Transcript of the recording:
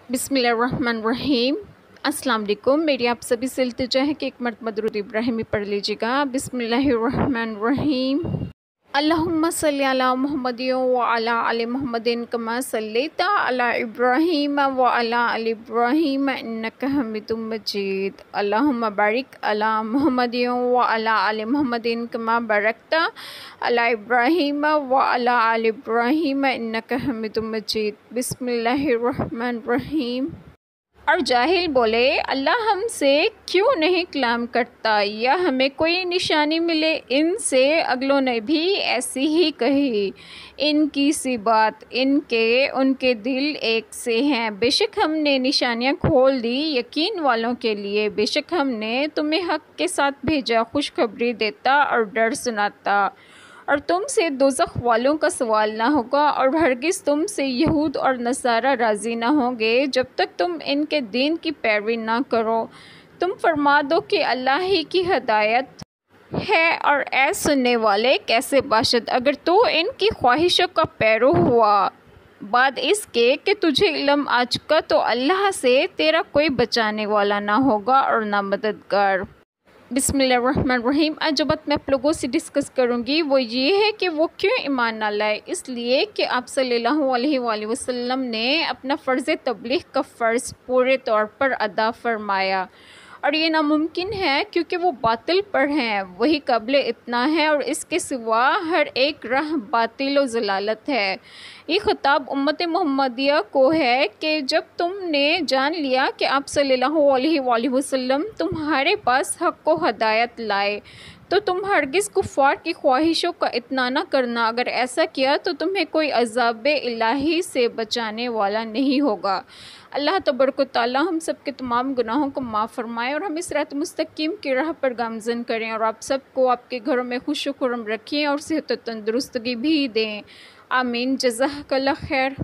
बिस्मिल्लाहिर्रहमानिर्रहीम। अस्सलाम वालेकुम। मेरी आप सभी से इल्तिजा है कि एक मरतबा दुरूद इब्राहिमी पढ़ लीजिएगा। बिस्मिल्लाहिर्रहमानिर्रहीम। अल्लाहुम्मा सल्ली अला मुहम्मदिन व अला आलि मुहम्मदिन कमा सल्लैता अला इब्राहीम व अला आलि इब्राहीम इन्नका हमीदुम मजीद। अल्लाहुम्मा बारिक अला मुहम्मदिन व अला आलि मुहम्मदिन कमा बारकता अला इब्राहीम व अला आलि इब्राहीम इन्नका हमीदुम मजीद। बिस्मिल्लाहिर्रहमानिर्रहीम। और जाहिल बोले, अल्लाह हमसे क्यों नहीं कलाम करता या हमें कोई निशानी मिले। इनसे अगलों ने भी ऐसी ही कही। इनकी सी बात, उनके दिल एक से हैं। बेशक हमने निशानियां खोल दी यकीन वालों के लिए। बेशक हमने तुम्हें हक़ के साथ भेजा, खुशखबरी देता और डर सुनाता। और तुमसे दोज़ख वालों का सवाल ना होगा और हरगिज़ तुमसे यहूद और नसारा राज़ी ना होंगे जब तक तुम इनके दीन की पैरवी ना करो। तुम फरमा दो कि अल्लाह ही की हदायत है। और ऐ सुनने वाले, कैसे बाशद अगर तू इनकी ख्वाहिशों का पैरो हुआ बाद इसके कि तुझे इल्म आ चुका, तो अल्लाह से तेरा कोई बचाने वाला ना होगा और ना मददगार। बिस्मिल्लाहिर्रहमानिर्रहीम। आज जो बात मैं आप लोगों से डिस्कस करूंगी वो ये है कि वो क्यों ईमान ना लाए। इसलिए कि आप सल्लल्लाहु अलैहि वसल्लम ने अपना फ़र्ज़ तबलीग का फ़र्ज़ पूरे तौर पर अदा फरमाया और ये नामुमकिन है क्योंकि वो बातिल पर हैं। वही काबिल इतना है और इसके सिवा हर एक राह बातिल और ज़लालत है। ये ख़िताब उम्मत मुहम्मदिया को है कि जब तुमने जान लिया कि आप सल्लल्लाहु अलैहि वसल्लम तुम्हारे पास हक़ व हदायत लाए, तो तुम हरगिज़ कुफ़ार की ख्वाहिशों का इत्ना न करना। अगर ऐसा किया तो तुम्हें कोई अज़ाब इलाही से बचाने वाला नहीं होगा। अल्लाह तबारक व तआला हम सब के तमाम गुनाहों को माफ़ फरमाए और हम सिरात मुस्तकीम की राह पर गामज़न करें और आप सबको आपके घरों में खुश व खुर्रम रखें और सेहत व तंदुरुस्तगी भी दें। आमीन। जज़ाकल्लाह खैर।